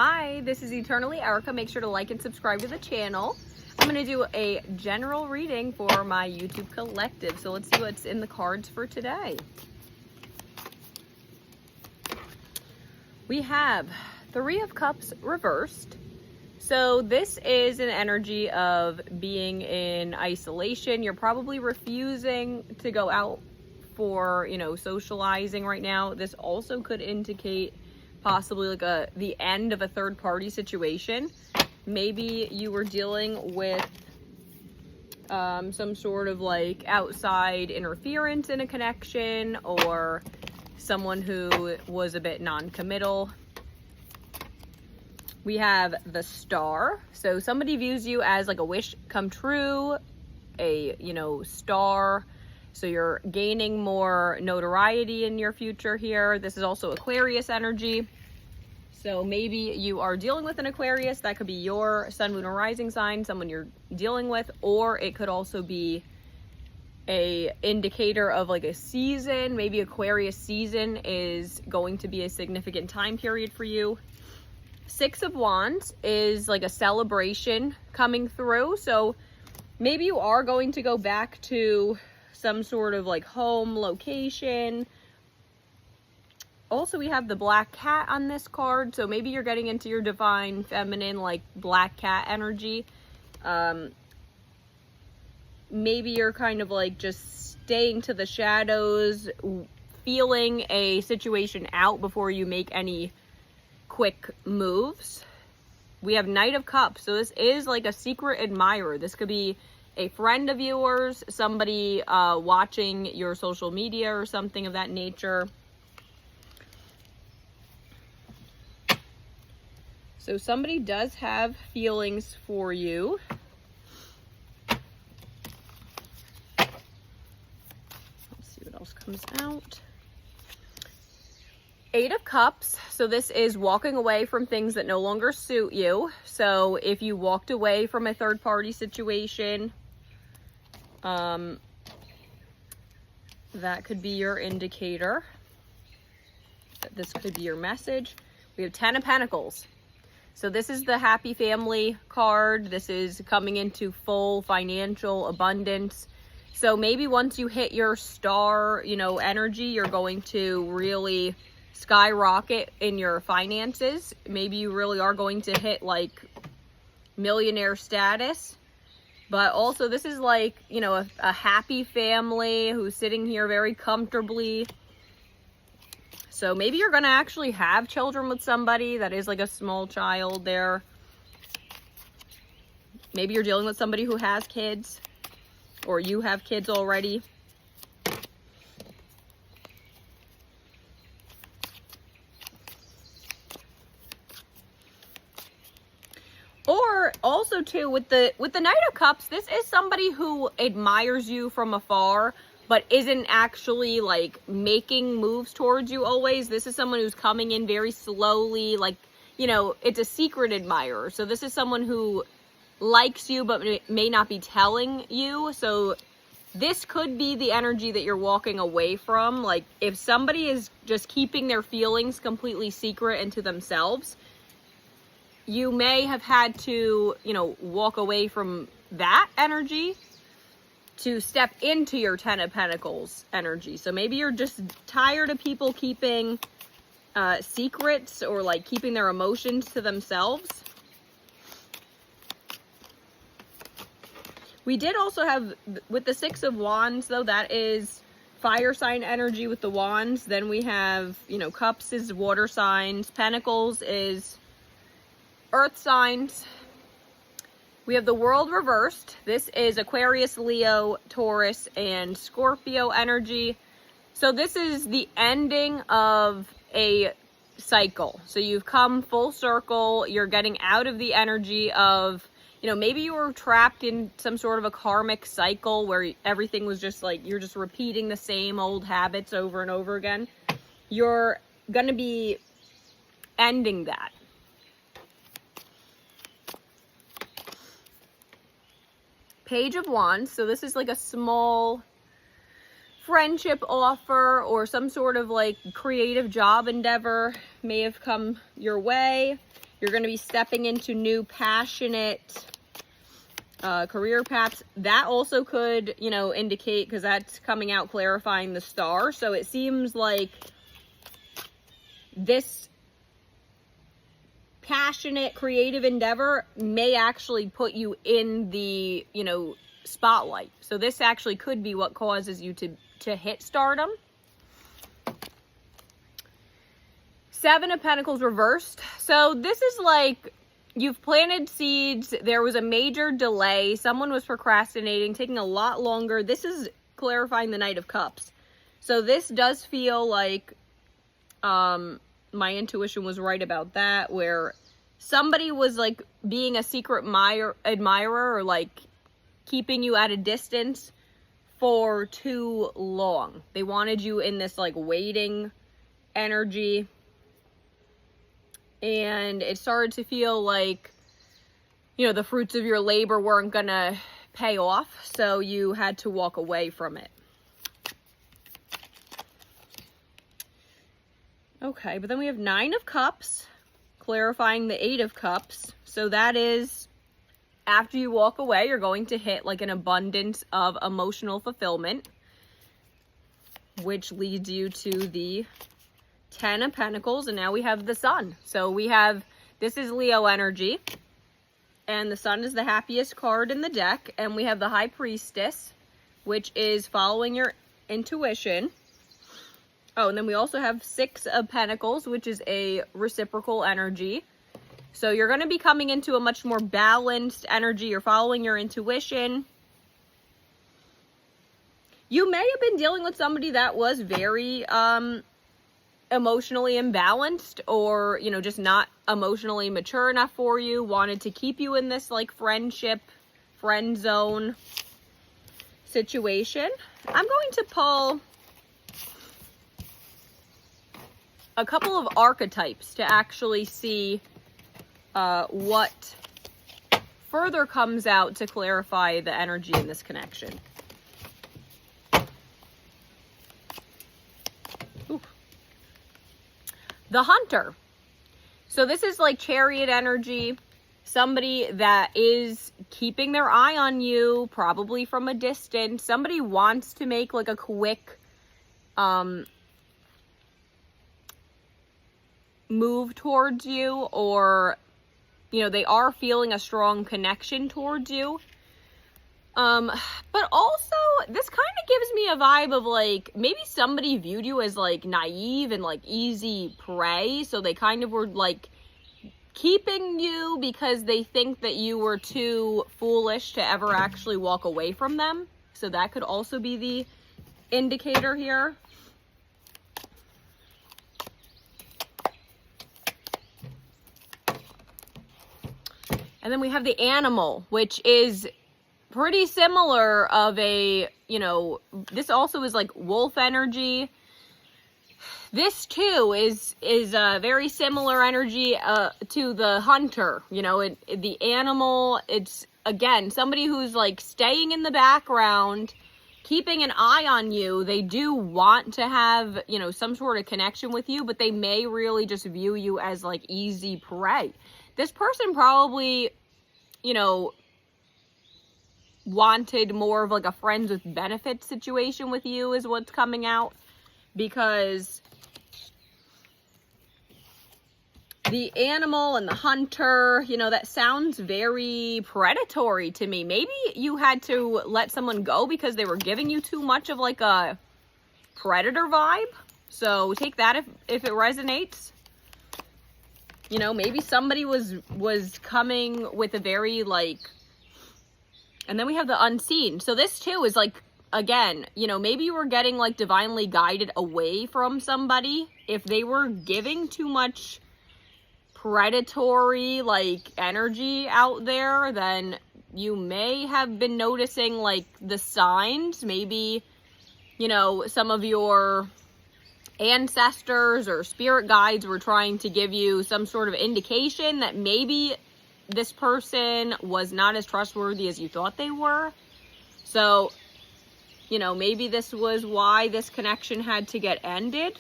Hi, this is Eternally Erica. Make sure to like and subscribe to the channel. I'm going to do a general reading for my YouTube collective. So let's see what's in the cards for today. We have Three of Cups reversed. So this is an energy of being in isolation. You're probably refusing to go out for, socializing right now. This also could indicate possibly like the end of a third party situation. Maybe you were dealing with some sort of like outside interference in a connection, or someone who was a bit non-committal. We have the Star. So somebody views you as like a wish come true, a star. So you're gaining more notoriety in your future here. This is also Aquarius energy. So maybe you are dealing with an Aquarius. That could be your sun, moon, or rising sign, someone you're dealing with, or it could also be a indicator of like a season. Maybe Aquarius season is going to be a significant time period for you. Six of Wands is like a celebration coming through. So maybe you are going to go back to some sort of like home location. Also, we have the Black Cat on this card. So maybe you're getting into your divine feminine, like Black Cat energy. Maybe you're kind of like just staying to the shadows, feeling a situation out before you make any quick moves. We have Knight of Cups. So this is like a secret admirer. This could be a friend of yours, somebody watching your social media or something of that nature. So somebody does have feelings for you. Let's see what else comes out. Eight of Cups. So this is walking away from things that no longer suit you. So if you walked away from a third party situation, that could be your indicator. This could be your message. We have 10 of Pentacles. So this is the happy family card. This is coming into full financial abundance. So maybe once you hit your star, energy, you're going to really skyrocket in your finances. Maybe you really are going to hit like millionaire status. But also this is like, a happy family who's sitting here very comfortably. So maybe you're going to actually have children with somebody that is like a small child there. Maybe you're dealing with somebody who has kids, or you have kids already. Or also too, with the Knight of Cups, this is somebody who admires you from afar, but isn't actually like making moves towards you always. This is someone who's coming in very slowly, like, it's a secret admirer. So this is someone who likes you, but may not be telling you. So this could be the energy that you're walking away from. Like if somebody is just keeping their feelings completely secret and to themselves, you may have had to, walk away from that energy to step into your 10 of Pentacles energy. So maybe you're just tired of people keeping secrets, or like keeping their emotions to themselves. We did also have, with the Six of Wands though, that is fire sign energy with the wands. Then we have, Cups is water signs. Pentacles is earth signs. We have the World reversed. This is Aquarius, Leo, Taurus, and Scorpio energy. So this is the ending of a cycle. So you've come full circle. You're getting out of the energy of, maybe you were trapped in some sort of a karmic cycle where everything was just like, you're just repeating the same old habits over and over again. You're going to be ending that. Page of Wands. So this is like a small friendship offer or some sort of like creative job endeavor may have come your way. You're going to be stepping into new passionate career paths. That also could, you know, indicate, because that's coming out clarifying the star. So it seems like this passionate creative endeavor may actually put you in the, you know, spotlight. So this actually could be what causes you to hit stardom. Seven of Pentacles reversed. So this is like, you've planted seeds. There was a major delay. Someone was procrastinating, taking a lot longer. This is clarifying the Knight of Cups. So this does feel like, my intuition was right about that, where somebody was like being a secret admirer, or like keeping you at a distance for too long. They wanted you in this like waiting energy. And it started to feel like, you know, the fruits of your labor weren't gonna pay off, so you had to walk away from it. Okay, but then we have Nine of Cups, clarifying the Eight of Cups. So that is, after you walk away, you're going to hit like an abundance of emotional fulfillment, which leads you to the Ten of Pentacles, and now we have the Sun. So we have, this is Leo energy, and the Sun is the happiest card in the deck, and we have the High Priestess, which is following your intuition. Oh, and then we also have Six of Pentacles, which is a reciprocal energy. So you're going to be coming into a much more balanced energy. You're following your intuition. You may have been dealing with somebody that was very emotionally imbalanced, or, you know, just not emotionally mature enough for you, wanted to keep you in this like friendship, friend zone situation. I'm going to pull a couple of archetypes to actually see what further comes out to clarify the energy in this connection. Ooh. The Hunter. So this is like Chariot energy. Somebody that is keeping their eye on you, probably from a distance. Somebody wants to make like a quick move towards you, or, you know, they are feeling a strong connection towards you. But also, this kind of gives me a vibe of like, maybe somebody viewed you as like naive and like easy prey. So they kind of were like keeping you because they think that you were too foolish to ever actually walk away from them. So that could also be the indicator here. And then we have the Animal, which is pretty similar of a, you know, this also is like wolf energy. This too is a very similar energy to the Hunter. You know, the Animal, it's again somebody who's like staying in the background, keeping an eye on you. They do want to have, you know, some sort of connection with you, but they may really just view you as like easy prey. This person probably, you know, wanted more of like a friends with benefits situation with you is what's coming out, because the Animal and the Hunter, you know, that sounds very predatory to me. Maybe you had to let someone go because they were giving you too much of like a predator vibe. So take that if it resonates. You know, maybe somebody was coming with a very like, and then we have the Unseen. So this too is like, again, you know, maybe you were getting like divinely guided away from somebody. If they were giving too much predatory like energy out there, then you may have been noticing like the signs. Maybe, you know, some of your ancestors or spirit guides were trying to give you some sort of indication that maybe this person was not as trustworthy as you thought they were. So, you know, maybe this was why this connection had to get ended.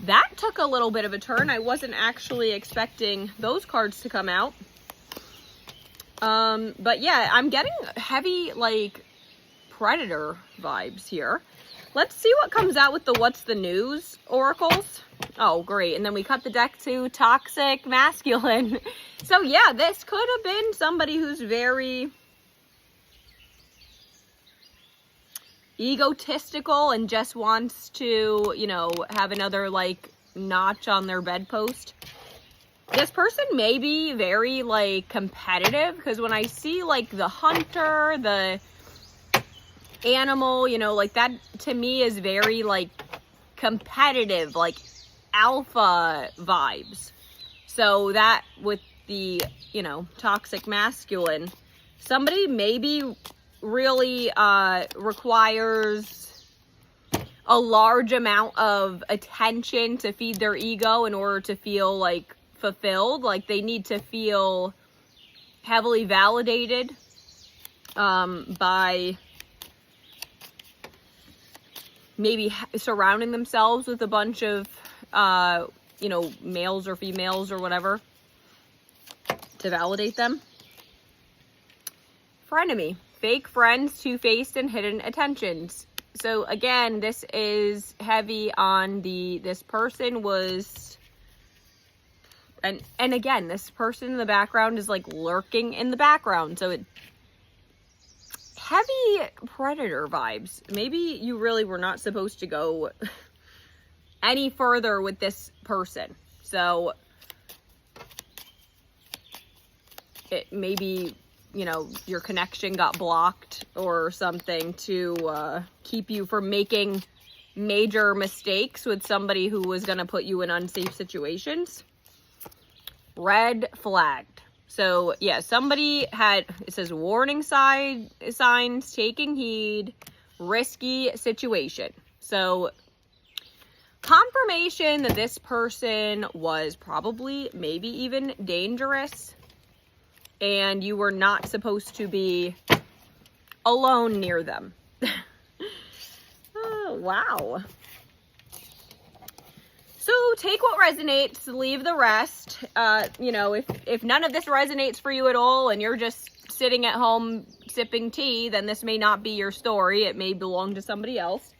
that took a little bit of a turn. I wasn't actually expecting those cards to come out. But yeah, I'm getting heavy, like, predator vibes here. Let's see what comes out with the What's the News oracles. Oh, great. And then we cut the deck to toxic masculine. So yeah, this could have been somebody who's very egotistical and just wants to, you know, have another, like, notch on their bedpost. This person may be very, like, competitive, because when I see, like, the hunter, the animal, you know, like, that to me is very, like, competitive, like, alpha vibes. So that with the, you know, toxic masculine, somebody maybe really requires a large amount of attention to feed their ego in order to feel, like, fulfilled. Like, they need to feel heavily validated by maybe surrounding themselves with a bunch of you know, males or females or whatever to validate them. Frenemy. Fake friends, two-faced, and hidden attentions. So again, this is heavy on this person was, and again, this person in the background is, like, lurking in the background. So heavy predator vibes. Maybe you really were not supposed to go any further with this person. So it maybe, you know, your connection got blocked or something to keep you from making major mistakes with somebody who was going to put you in unsafe situations. Red flagged. So yeah, somebody had, it says warning signs, taking heed, risky situation. So confirmation that this person was probably maybe even dangerous, and you were not supposed to be alone near them. Oh, wow. So take what resonates, leave the rest. You know, if none of this resonates for you at all and you're just sitting at home sipping tea, then this may not be your story. It may belong to somebody else.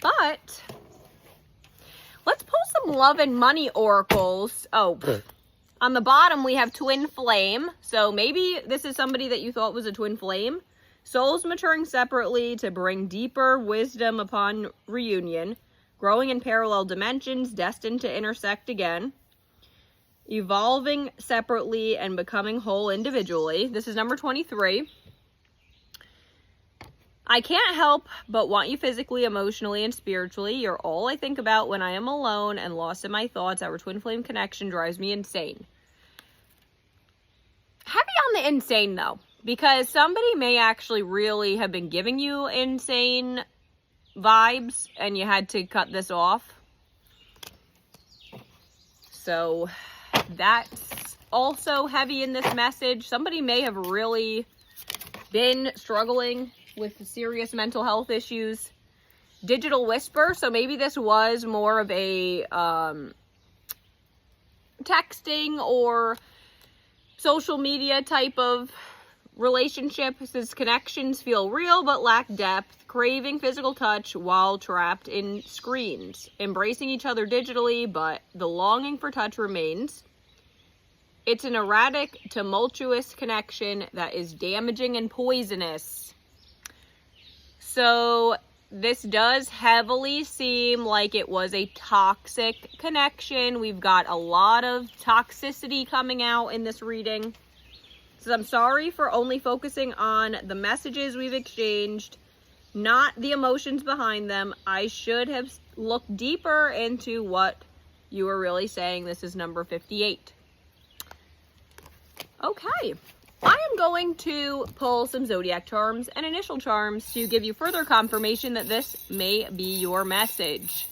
But let's pull some love and money oracles. Oh, on the bottom we have twin flame. So maybe this is somebody that you thought was a twin flame. Souls maturing separately to bring deeper wisdom upon reunion. Growing in parallel dimensions, destined to intersect again. Evolving separately and becoming whole individually. This is number 23. I can't help but want you physically, emotionally, and spiritually. You're all I think about when I am alone and lost in my thoughts. Our twin flame connection drives me insane. Heavy on the insane, though, because somebody may actually really have been giving you insane vibes and you had to cut this off. So that's also heavy in this message. Somebody may have really been struggling with serious mental health issues. Digital whisper. So maybe this was more of a texting or social media type of relationship. Says connections feel real but lack depth. Craving physical touch while trapped in screens. Embracing each other digitally, but the longing for touch remains. It's an erratic, tumultuous connection that is damaging and poisonous. So this does heavily seem like it was a toxic connection. We've got a lot of toxicity coming out in this reading. So I'm sorry for only focusing on the messages we've exchanged, not the emotions behind them. I should have looked deeper into what you were really saying. This is number 58. Okay. I am going to pull some zodiac charms and initial charms to give you further confirmation that this may be your message.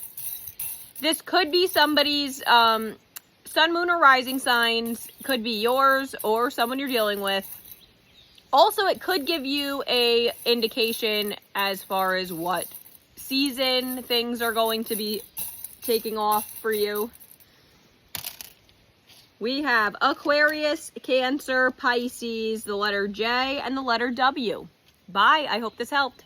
This could be somebody's sun, moon, or rising signs. Could be yours or someone you're dealing with. Also, it could give you a indication as far as what season things are going to be taking off for you. We have Aquarius, Cancer, Pisces, the letter J, and the letter W. Bye. I hope this helped.